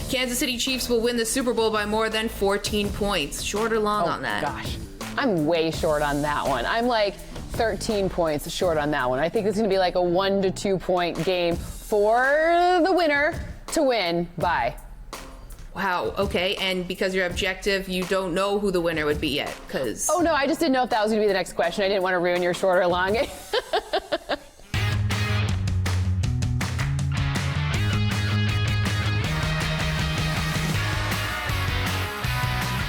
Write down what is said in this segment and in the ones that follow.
Kansas City Chiefs will win the Super Bowl by more than 14 points. Short or long on that? Gosh, I'm way short on that one. I'm like 13 points short on that one. I think it's going to be like a 1 to 2 point game for the winner to win by. Wow, okay, and because you're objective, you don't know who the winner would be yet, because... Oh, no, I just didn't know if that was going to be the next question. I didn't want to ruin your short or long.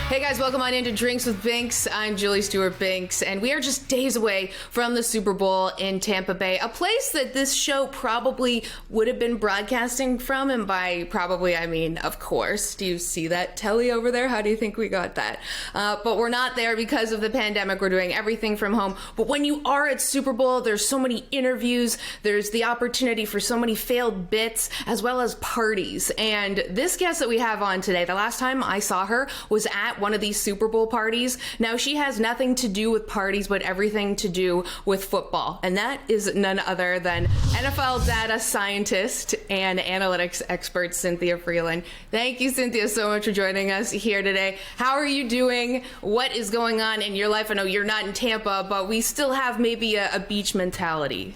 Hey guys, welcome on into Drinks with Binks. I'm Julie Stewart-Binks, and we are just days away from the Super Bowl in Tampa Bay, a place that this show probably would have been broadcasting from, and by probably, I mean, of course. Do you see that telly over there? How do you think we got that? But we're not there because of the pandemic. We're doing everything from home. But when you are at Super Bowl, there's so many interviews, there's the opportunity for so many failed bits, as well as parties. And this guest that we have on today, the last time I saw her was at one of these Super Bowl parties. Now, she has nothing to do with parties, but everything to do with football. And that is none other than NFL data scientist and analytics expert, Cynthia Frelund. Thank you, Cynthia, so much for joining us here today. How are you doing? What is going on in your life? I know you're not in Tampa, but we still have maybe a beach mentality.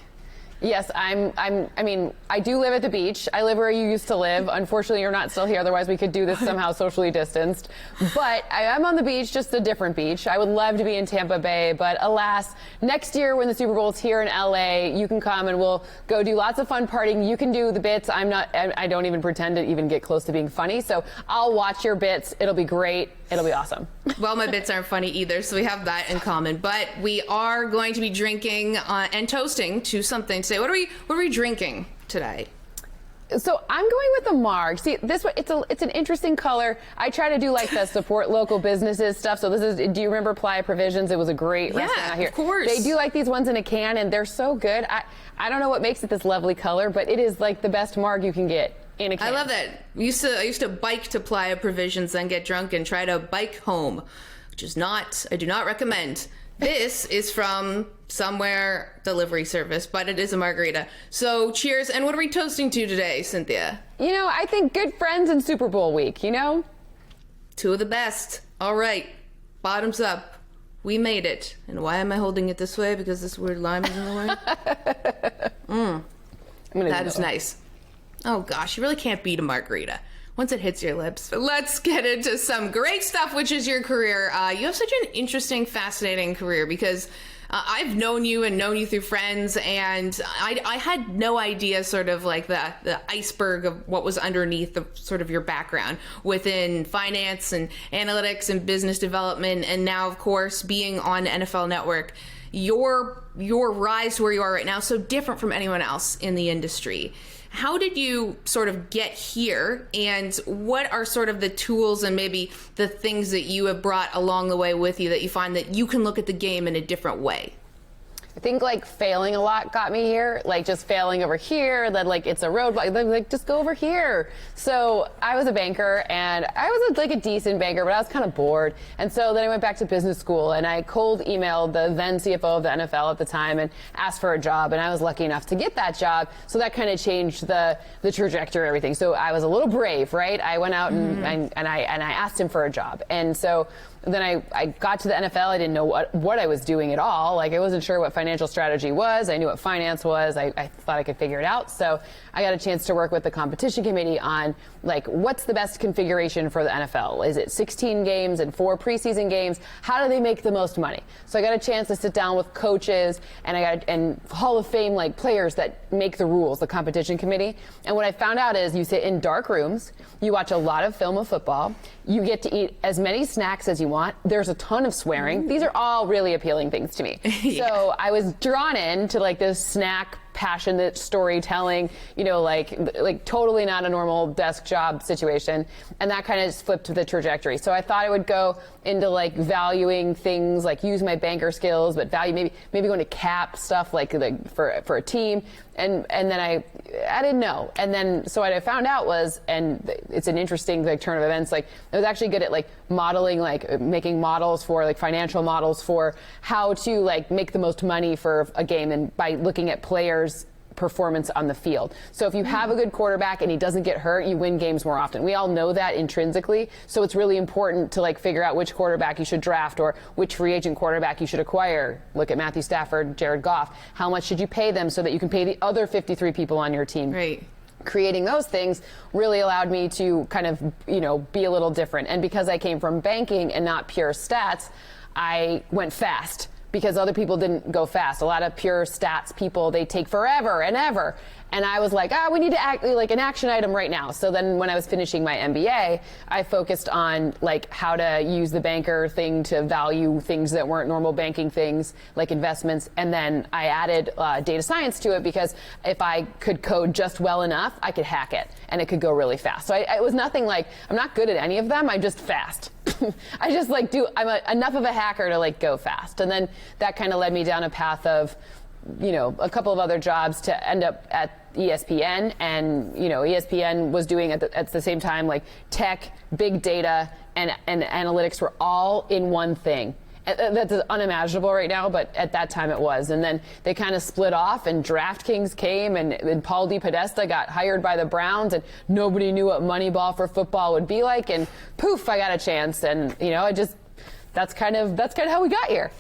Yes, I mean, I do live at the beach. I live where you used to live. Unfortunately, you're not still here. Otherwise, we could do this somehow socially distanced. But I am on the beach, just a different beach. I would love to be in Tampa Bay. But alas, next year when the Super Bowl is here in LA, you can come and we'll go do lots of fun partying. You can do the bits. I don't even pretend to even get close to being funny. So I'll watch your bits. It'll be great. It'll be awesome. Well, my bits aren't funny either, so we have that in common. But we are going to be drinking and toasting to something today. What are we drinking today? So I'm going with the Marg. See, this one, it's an interesting color. I try to do like the support local businesses stuff. So this is, do you remember Playa Provisions? It was a great restaurant out here. Of course. They do like these ones in a can, and they're so good. I don't know what makes it this lovely color, but it is like the best Marg you can get in a can. I love that. I used to bike to Playa Provisions, then get drunk and try to bike home, which is not, I do not recommend. This is from somewhere delivery service, but it is a margarita. So cheers. And what are we toasting to today, Cynthia? You know, I think good friends in Super Bowl week, you know? Two of the best. All right. Bottoms up. We made it. And why am I holding it this way? Because this weird lime is in the way? That is nice. Oh gosh, you really can't beat a margarita once it hits your lips. But let's get into some great stuff, which is your career. You have such an interesting, fascinating career because I've known you through friends, and I had no idea sort of like the iceberg of what was underneath the sort of your background within finance and analytics and business development, and now, of course, being on NFL Network. Your rise to where you are right now is so different from anyone else in the industry. How did you sort of get here, and what are sort of the tools and maybe the things that you have brought along the way with you that you find that you can look at the game in a different way? I think like failing a lot got me here, like just failing over here, then like it's a roadblock, like just go over here. So I was a banker, and I was like a decent banker, but I was kind of bored. And so then I went back to business school, and I cold emailed the then CFO of the NFL at the time and asked for a job, and I was lucky enough to get that job. So that kind of changed the trajectory of everything. So I was a little brave, right? I went out and I asked him for a job. And so then I got to the NFL. I didn't know what I was doing at all. Like, I wasn't sure what financial strategy was. I knew what finance was. I thought I could figure it out. So I got a chance to work with the competition committee on, like, what's the best configuration for the NFL? Is it 16 games and 4 preseason games? How do they make the most money? So I got a chance to sit down with coaches and Hall of Fame, like, players that make the rules, the competition committee. And what I found out is you sit in dark rooms, you watch a lot of film of football, you get to eat as many snacks as you want. There's a ton of swearing. These are all really appealing things to me. Yeah. So I was drawn into like this snack passionate storytelling, you know, like totally not a normal desk job situation. And that kind of just flipped the trajectory. So I thought I would go into like valuing things, like use my banker skills, but value maybe going to cap stuff like for a team. And then I didn't know. And then, so what I found out was, and it's an interesting like turn of events, like I was actually good at like modeling, like making models for like financial models for how to like make the most money for a game, and by looking at players performance on the field. So if you have a good quarterback and he doesn't get hurt, you win games more often. We all know that intrinsically. So it's really important to like figure out which quarterback you should draft or which free agent quarterback you should acquire. Look at Matthew Stafford, Jared Goff. How much should you pay them so that you can pay the other 53 people on your team? Right. Creating those things really allowed me to kind of, be a little different. And because I came from banking and not pure stats, I went fast. Because other people didn't go fast. A lot of pure stats people, they take forever and ever. And I was like, we need to act like an action item right now. So then when I was finishing my MBA, I focused on like how to use the banker thing to value things that weren't normal banking things, like investments. And then I added data science to it because if I could code just well enough, I could hack it and it could go really fast. So it was nothing like, I'm not good at any of them, I'm just fast. I just I'm enough of a hacker to like go fast. And then that kind of led me down a path of, a couple of other jobs to end up at ESPN. And, ESPN was doing at the same time, like tech, big data, and analytics were all in one thing. That's unimaginable right now, but at that time it was. And then they kind of split off, and DraftKings came, and Paul DePodesta got hired by the Browns, and nobody knew what Moneyball for football would be like. And poof, I got a chance. And that's kind of how we got here.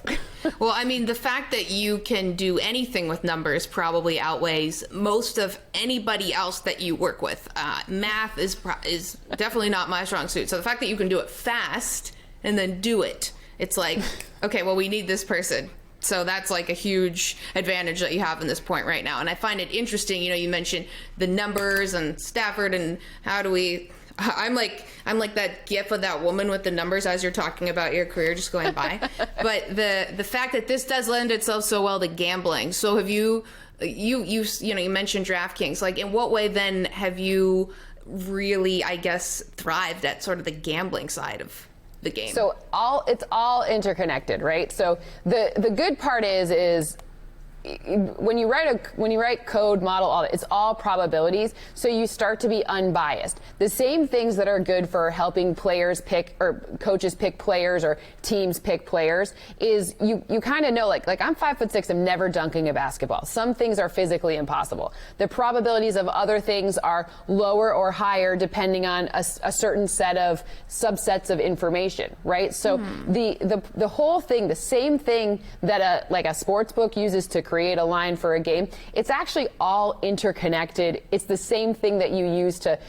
Well, I mean, the fact that you can do anything with numbers probably outweighs most of anybody else that you work with. Math is definitely not my strong suit. So the fact that you can do it fast and then do it. It's like, okay, well, we need this person. So that's like a huge advantage that you have in this point right now. And I find it interesting, you mentioned the numbers and Stafford and I'm like that gif of that woman with the numbers as you're talking about your career just going by. But the fact that this does lend itself so well to gambling. So have you mentioned DraftKings. Like, in what way then have you really, I guess, thrived at sort of the gambling side of the game? So it's all interconnected, right? So the good part is when you write code, model, all that, it's all probabilities. So you start to be unbiased. The same things that are good for helping players pick, or coaches pick players, or teams pick players, is you kind of know, like I'm 5'6", I'm never dunking a basketball. Some things are physically impossible. The probabilities of other things are lower or higher depending on a certain set of subsets of information, right? So the whole thing, the same thing that a sports book uses to create a line for a game, it's actually all interconnected. It's the same thing that you use to,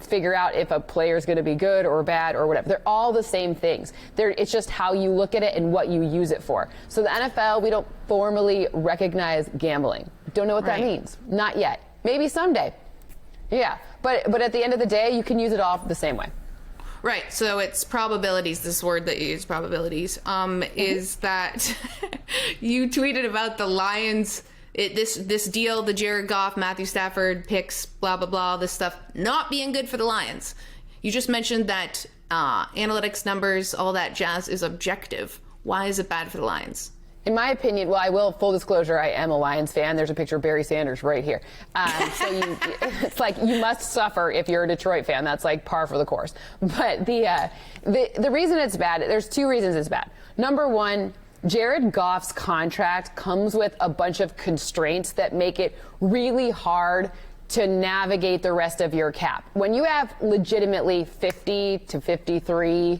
figure out if a player is going to be good or bad or whatever. They're all the same things. It's just how you look at it and what you use it for. So the NFL, we don't formally recognize gambling. Don't know what that means. Not yet. Maybe someday. Yeah. But at the end of the day, you can use it all the same way. Right, so it's probabilities, this word that you use, probabilities, is that you tweeted about the Lions, this deal, the Jared Goff, Matthew Stafford picks, blah, blah, blah, this stuff, not being good for the Lions. You just mentioned that analytics, numbers, all that jazz is objective. Why is it bad for the Lions? In my opinion, well, I will, full disclosure, I am a Lions fan. There's a picture of Barry Sanders right here. It's like you must suffer if you're a Detroit fan. That's like par for the course. But the reason it's bad, there's two reasons it's bad. Number one, Jared Goff's contract comes with a bunch of constraints that make it really hard to navigate the rest of your cap. When you have legitimately 50 to 53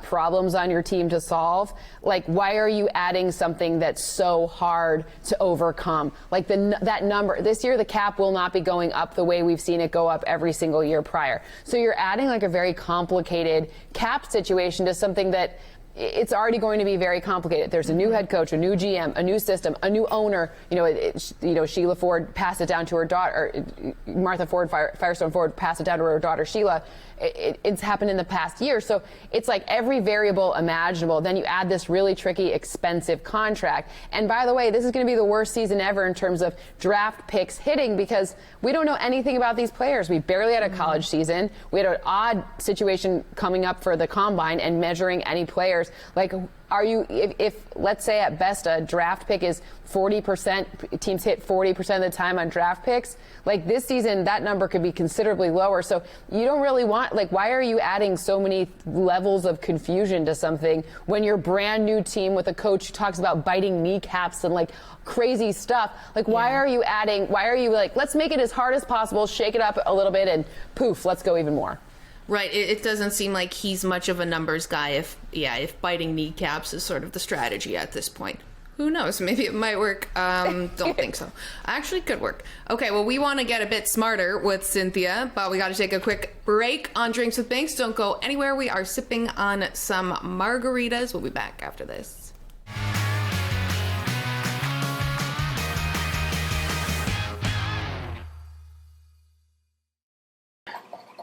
problems on your team to solve, like, why are you adding something that's so hard to overcome? Like that number, this year the cap will not be going up the way we've seen it go up every single year prior. So you're adding like a very complicated cap situation to something that it's already going to be very complicated. There's a new head coach, a new GM, a new system, a new owner. Sheila Ford passed it down to her daughter. Martha Ford, Firestone Ford, passed it down to her daughter Sheila. It's happened in the past year. So it's like every variable imaginable. Then you add this really tricky, expensive contract. And by the way, this is going to be the worst season ever in terms of draft picks hitting, because we don't know anything about these players. We barely had a college season. We had an odd situation coming up for the combine and measuring any player players. Like, are you, if let's say at best a draft pick is 40%, teams hit 40% of the time on draft picks, like this season, that number could be considerably lower. So you don't really want, like, why are you adding so many levels of confusion to something when your brand new team with a coach who talks about biting kneecaps and like crazy stuff? Like, why are you like, let's make it as hard as possible, shake it up a little bit, and poof, let's go even more. Right. It doesn't seem like he's much of a numbers guy if biting kneecaps is sort of the strategy at this point. Who knows? Maybe it might work. Don't think so. Actually, could work. Okay, well, we want to get a bit smarter with Cynthia, but we got to take a quick break on Drinks with Binks. Don't go anywhere. We are sipping on some margaritas. We'll be back after this.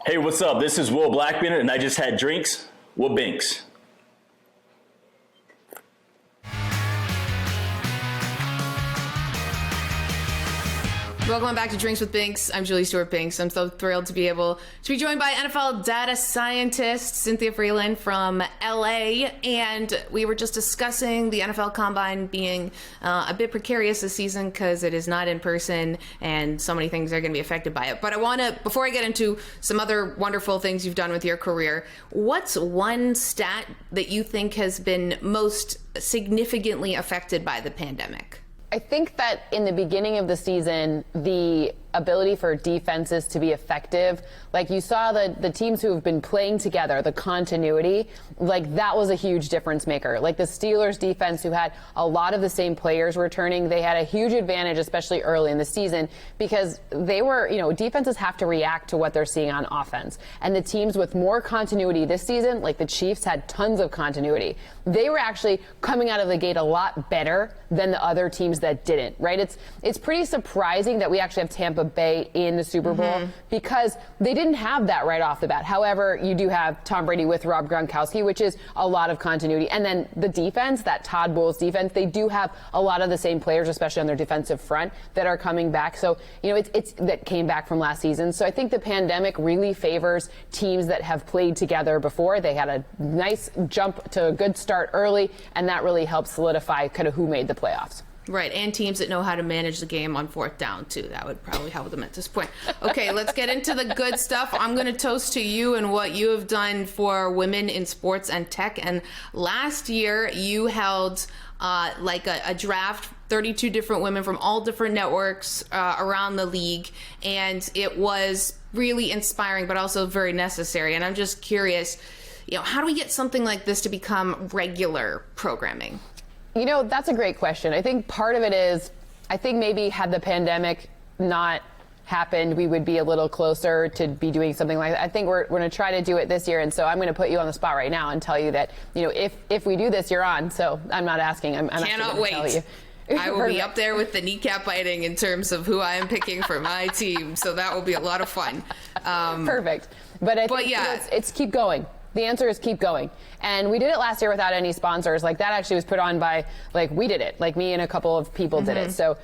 Hey, what's up? This is Will Blackman, and I just had drinks with Binks. Welcome back to Drinks with Binks. I'm Julie Stewart-Binks. I'm so thrilled to be able to be joined by NFL data scientist Cynthia Frelund from LA. And we were just discussing the NFL Combine being a bit precarious this season because it is not in person and so many things are going to be affected by it. But I want to, before I get into some other wonderful things you've done with your career, what's one stat that you think has been most significantly affected by the pandemic? I think that in the beginning of the season, the ability for defenses to be effective, like you saw the teams who have been playing together, the continuity, like that was a huge difference maker. Like the Steelers defense, who had a lot of the same players returning, they had a huge advantage, especially early in the season, because they were, defenses have to react to what they're seeing on offense. And the teams with more continuity this season, like the Chiefs, had tons of continuity. They were actually coming out of the gate a lot better than the other teams that didn't, right? It's pretty surprising that we actually have Tampa Bay in the Super Bowl because they didn't have that right off the bat. However, you do have Tom Brady with Rob Gronkowski, which is a lot of continuity. And then the defense, that Todd Bowles defense, they do have a lot of the same players, especially on their defensive front, that are coming back. So, it's that came back from last season. So I think the pandemic really favors teams that have played together before. They had a nice jump to a good start early, and that really helped solidify kind of who made the playoffs. Right, and teams that know how to manage the game on fourth down, too. That would probably help them at this point. Okay, let's get into the good stuff. I'm going to toast to you and what you have done for women in sports and tech. And last year, you held a draft, 32 different women from all different networks around the league. And it was really inspiring, but also very necessary. And I'm just curious, how do we get something like this to become regular programming? That's a great question. I think part of it is, I think maybe had the pandemic not happened, we would be a little closer to be doing something like that. I think we're going to try to do it this year. And so I'm going to put you on the spot right now and tell you that, if we do this, you're on. So I'm not asking. I'm cannot wait. Tell you. I will be up there with the kneecap biting in terms of who I am picking for my team. So that will be a lot of fun. Perfect. But I think it's keep going. The answer is keep going. And we did it last year without any sponsors. Like that actually was put on by, we did it. Like me and a couple of people did it. So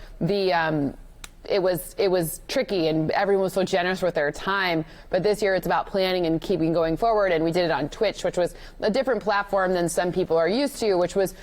it was tricky and everyone was so generous with their time. But this year it's about planning and keeping going forward. And we did it on Twitch, which was a different platform than some people are used to, which was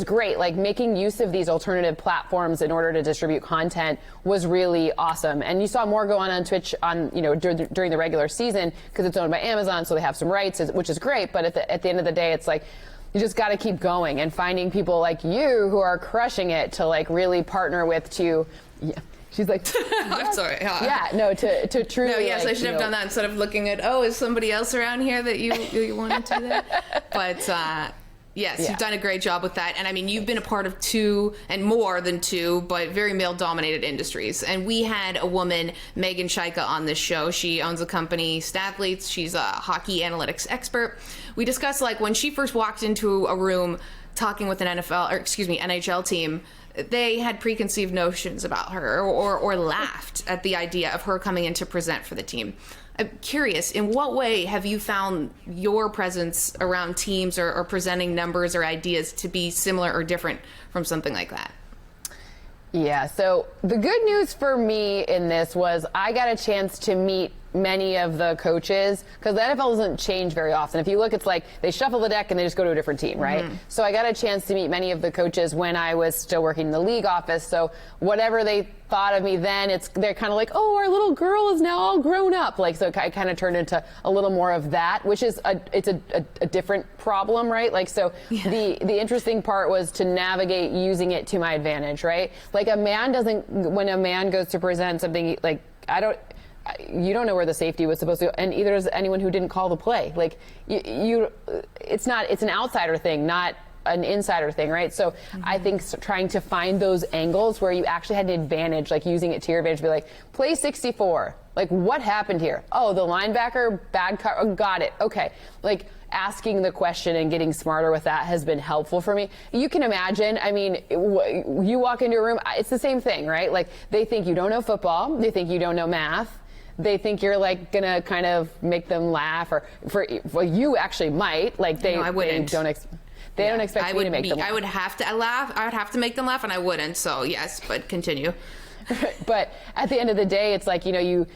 great. Like making use of these alternative platforms in order to distribute content was really awesome. And you saw more go on Twitch during the regular season because it's owned by Amazon, so they have some rights, which is great. But at the end of the day, it's like, you just got to keep going and finding people like you who are crushing it to really partner with to. Yeah. She's like, I'm sorry. To truly. No, yes, I should have done that instead of looking at, is somebody else around here that you wanted to do that? But yes, you've done a great job with that. And I mean, you've been a part of two and more than two, but very male-dominated industries. And we had a woman, Megan Shaika, on this show. She owns a company, Stathletes. She's a hockey analytics expert. We discussed when she first walked into a room talking with an NHL team, they had preconceived notions about her or laughed at the idea of her coming in to present for the team. I'm curious, in what way have you found your presence around teams or presenting numbers or ideas to be similar or different from something like that? Yeah, so the good news for me in this was I got a chance to meet many of the coaches, because the NFL doesn't change very often. If you look, it's like they shuffle the deck and they just go to a different team, right? So I got a chance to meet many of the coaches when I was still working in the league office. So whatever they thought of me then, they're kind of like, oh, our little girl is now all grown up. Like, so it kind of turned into a little more of that, which is a different problem, right? Like, so the interesting part was to navigate using it to my advantage, right? Like when a man goes to present something, like, you don't know where the safety was supposed to go, and either does anyone who didn't call the play. Like, it's an outsider thing, not an insider thing, right? So I think trying to find those angles where you actually had an advantage, like using it to your advantage, be like, play 64. Like, what happened here? Oh, the linebacker, bad cut. Oh, got it. Okay. Like, asking the question and getting smarter with that has been helpful for me. You can imagine, I mean, you walk into a room, it's the same thing, right? Like, they think you don't know football. They think you don't know math. They think you're like gonna kind of make them laugh, or you actually might. Like, they don't expect me to make them laugh. I would have to laugh. I would have to make them laugh, and I wouldn't. So yes, but continue. But at the end of the day, it's like, you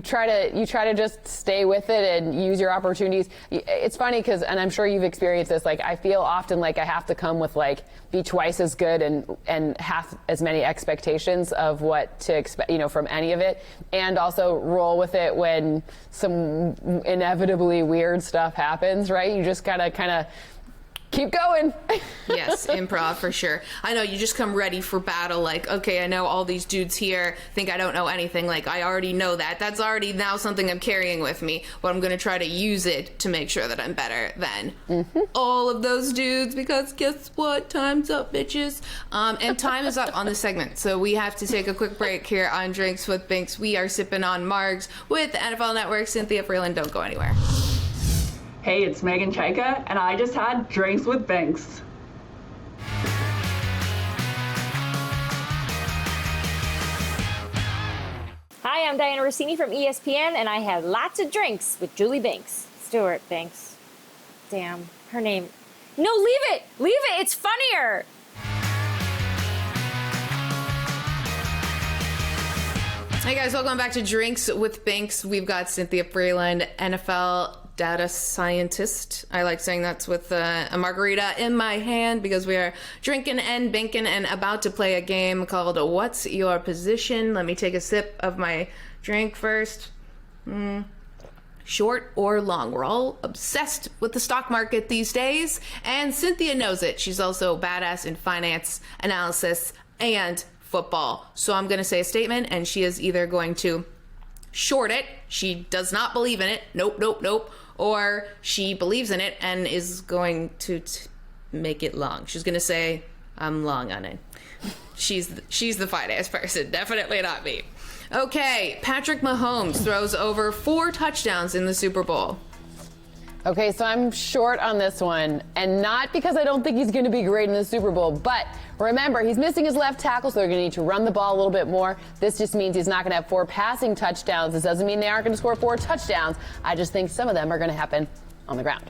try to just stay with it and use your opportunities. It's funny because, and I'm sure you've experienced this, like, I feel often like I have to come with, like, be twice as good and half as many expectations of what to expect, from any of it, and also roll with it when some inevitably weird stuff happens, right? You just gotta kind of keep going. Yes, improv for sure. I know, you just come ready for battle. Like, okay, I know all these dudes here think I don't know anything. Like, I already know that. That's already now something I'm carrying with me, but I'm going to try to use it to make sure that I'm better than all of those dudes, because guess what? Time's up, bitches. And time is up on this segment, so we have to take a quick break here on Drinks with Binks. We are sipping on Margs with the NFL Network. Cynthia Frelund, don't go anywhere. Hey, it's Megan Chaika, and I just had Drinks with Binks. Hi, I'm Diana Rossini from ESPN, and I had lots of drinks with Julie Binks. Stewart-Binks. Damn, her name. No, leave it! Leave it! It's funnier! Hey guys, welcome back to Drinks with Binks. We've got Cynthia Frelund, NFL data scientist. I like saying that's with a margarita in my hand, because we are drinking and binking and about to play a game called What's Your Position? Let me take a sip of my drink first. Short or long? We're all obsessed with the stock market these days, and Cynthia knows it. She's also badass in finance, analysis, and football. So I'm going to say a statement, and she is either going to short it, she does not believe in it, nope, or she believes in it and is going to make it long. She's going to say, I'm long on it. She's the finance person, definitely not me. Okay, Patrick Mahomes throws over 4 touchdowns in the Super Bowl. Okay, so I'm short on this one, and not because I don't think he's going to be great in the Super Bowl, but remember, he's missing his left tackle, so they're going to need to run the ball a little bit more. This just means he's not going to have 4 passing touchdowns. This doesn't mean they aren't going to score 4 touchdowns. I just think some of them are going to happen on the ground.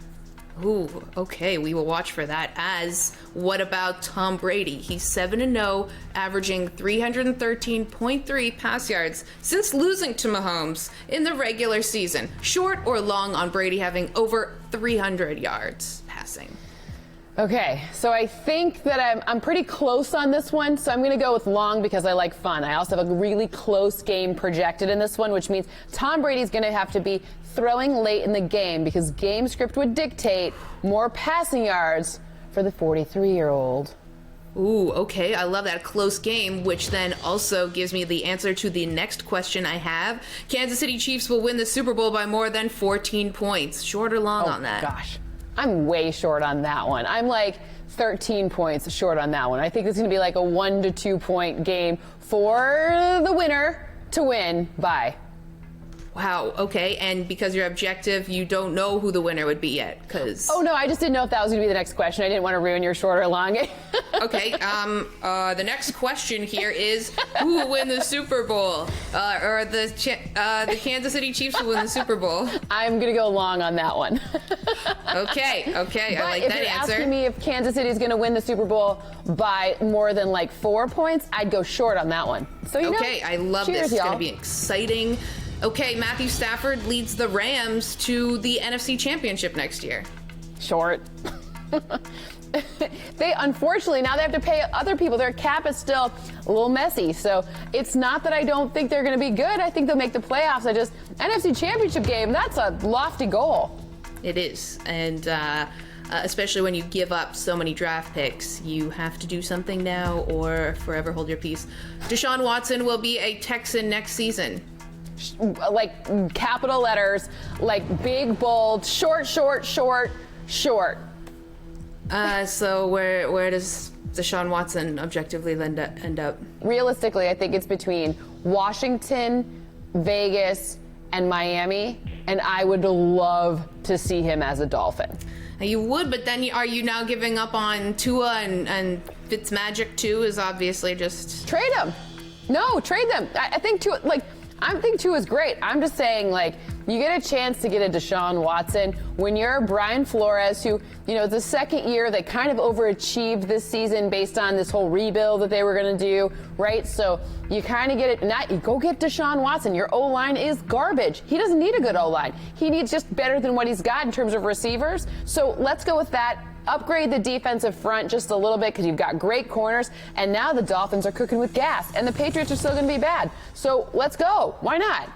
Ooh, okay, we will watch for that. As what about Tom Brady? He's 7-0, averaging 313.3 pass yards since losing to Mahomes in the regular season. Short or long on Brady having over 300 yards passing? Okay, so I think that I'm pretty close on this one, so I'm going to go with long because I like fun. I also have a really close game projected in this one, which means Tom Brady's going to have to be throwing late in the game because game script would dictate more passing yards for the 43-year-old. Ooh, okay, I love that close game, which then also gives me the answer to the next question I have. Kansas City Chiefs will win the Super Bowl by more than 14 points. Short or long on that? Gosh. I'm way short on that one. I'm like 13 points short on that one. I think it's going to be like a 1 to 2 point game for the winner to win by. Wow, okay, and because you're objective, you don't know who the winner would be yet, because... Oh, no, I just didn't know if that was going to be the next question. I didn't want to ruin your short or long. Okay, the next question here is, who will win the Super Bowl? Or the Kansas City Chiefs will win the Super Bowl? I'm going to go long on that one. Okay, I like that answer. But if you're asking me if Kansas City is going to win the Super Bowl by more than like 4 points, I'd go short on that one. So, okay, I love cheers, this. It's y'all. going to be exciting. Okay, Matthew Stafford leads the Rams to the NFC Championship next year. Short. They unfortunately now they have to pay other people. Their cap is still a little messy. So it's not that I don't think they're going to be good. I think they'll make the playoffs. NFC Championship game, that's a lofty goal. It is. And especially when you give up so many draft picks, you have to do something now or forever hold your peace. Deshaun Watson will be a Texan next season. Like capital letters, like big, bold, short. So where does Deshaun Watson objectively end up? Realistically, I think it's between Washington, Vegas, and Miami, and I would love to see him as a Dolphin. You would, but then are you now giving up on Tua and Fitzmagic too? Is obviously just trade them. No, trade them. I think Tua, I think Tua is great. I'm just saying, you get a chance to get a Deshaun Watson when you're Brian Flores, who, it's the second year they kind of overachieved this season based on this whole rebuild that they were going to do, right? So you kind of get it. Now you go get Deshaun Watson. Your O-line is garbage. He doesn't need a good O-line. He needs just better than what he's got in terms of receivers. So let's go with that. Upgrade the defensive front just a little bit because you've got great corners, and now the Dolphins are cooking with gas, and the Patriots are still going to be bad. So let's go. Why not?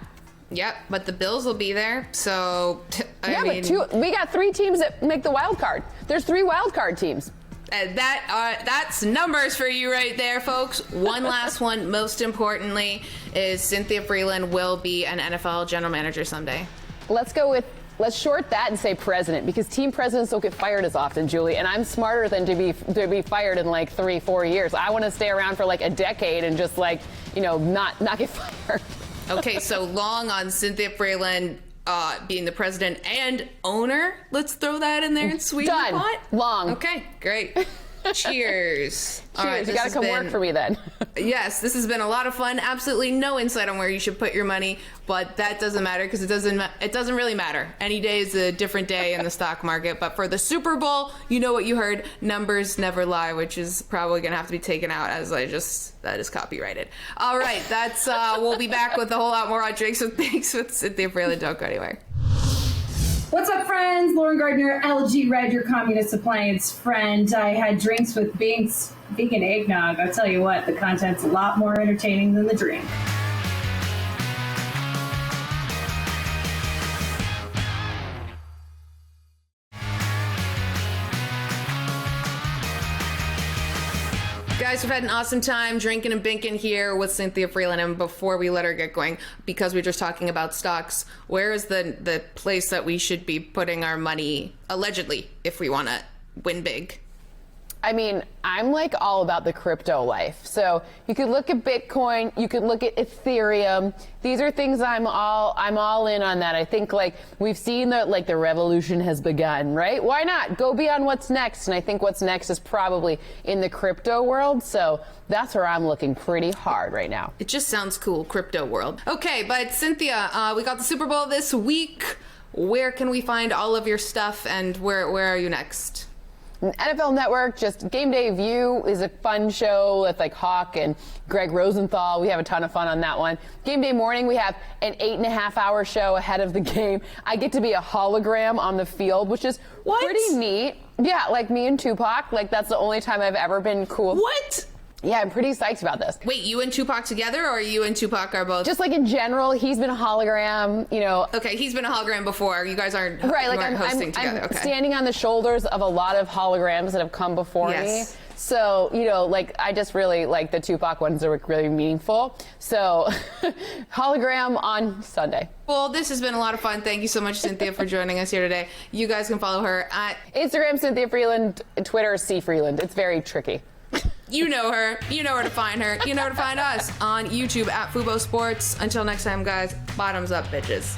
Yep, but the Bills will be there, so I mean, but we got 3 teams that make the wild card. There's 3 wild card teams. That's numbers for you right there, folks. One last one, most importantly, is Cynthia Frelund will be an NFL general manager someday. Let's short that and say president, because team presidents don't get fired as often, Julie. And I'm smarter than to be fired in 3-4 years. I want to stay around for a decade and just not get fired. Okay, so long on Cynthia Frelund being the president and owner. Let's throw that in there and sweeten the pot. Long. Okay, great. Cheers. All right, you got to come work for me then. Yes, this has been a lot of fun. Absolutely no insight on where you should put your money, but that doesn't matter because it doesn't really matter. Any day is a different day in the stock market. But for the Super Bowl, you know what you heard. Numbers never lie, which is probably going to have to be taken out as that is copyrighted. All right, that's we'll be back with a whole lot more on Drinks with Binks with Cynthia Frelund. Don't go anywhere. What's up, friends? Lauren Gardner, LG Red, your communist appliance friend. I had Drinks with Binks vegan eggnog. I'll tell you what, the content's a lot more entertaining than the drink. Guys, we've had an awesome time drinking and binking here with Cynthia Frelund. And before we let her get going, because we're just talking about stocks, where is the place that we should be putting our money, allegedly, if we want to win big? I mean, I'm all about the crypto life. So you could look at Bitcoin, you could look at Ethereum. These are things I'm all in on that. I think we've seen that the revolution has begun, right? Why not go beyond what's next? And I think what's next is probably in the crypto world. So that's where I'm looking pretty hard right now. It just sounds cool, crypto world. Okay, but Cynthia, we got the Super Bowl this week. Where can we find all of your stuff, and where are you next? NFL Network, just Game Day View is a fun show with Hawk and Greg Rosenthal. We have a ton of fun on that one. Game Day Morning, we have an 8.5-hour show ahead of the game. I get to be a hologram on the field, which is pretty neat. Yeah, me and Tupac. That's the only time I've ever been cool. What? Yeah, I'm pretty psyched about this. Wait, you and Tupac together, or you and Tupac are both? Just in general, he's been a hologram, Okay, he's been a hologram before. You guys aren't right. I'm hosting together. I'm standing on the shoulders of a lot of holograms that have come before me. So, I just really the Tupac ones are really meaningful. So, hologram on Sunday. Well, this has been a lot of fun. Thank you so much, Cynthia, for joining us here today. You guys can follow her at Instagram, Cynthia Frelund, Twitter, C Frelund. It's very tricky. You know her. You know where to find her. You know where to find us on YouTube at Fubo Sports. Until next time, guys, bottoms up, bitches.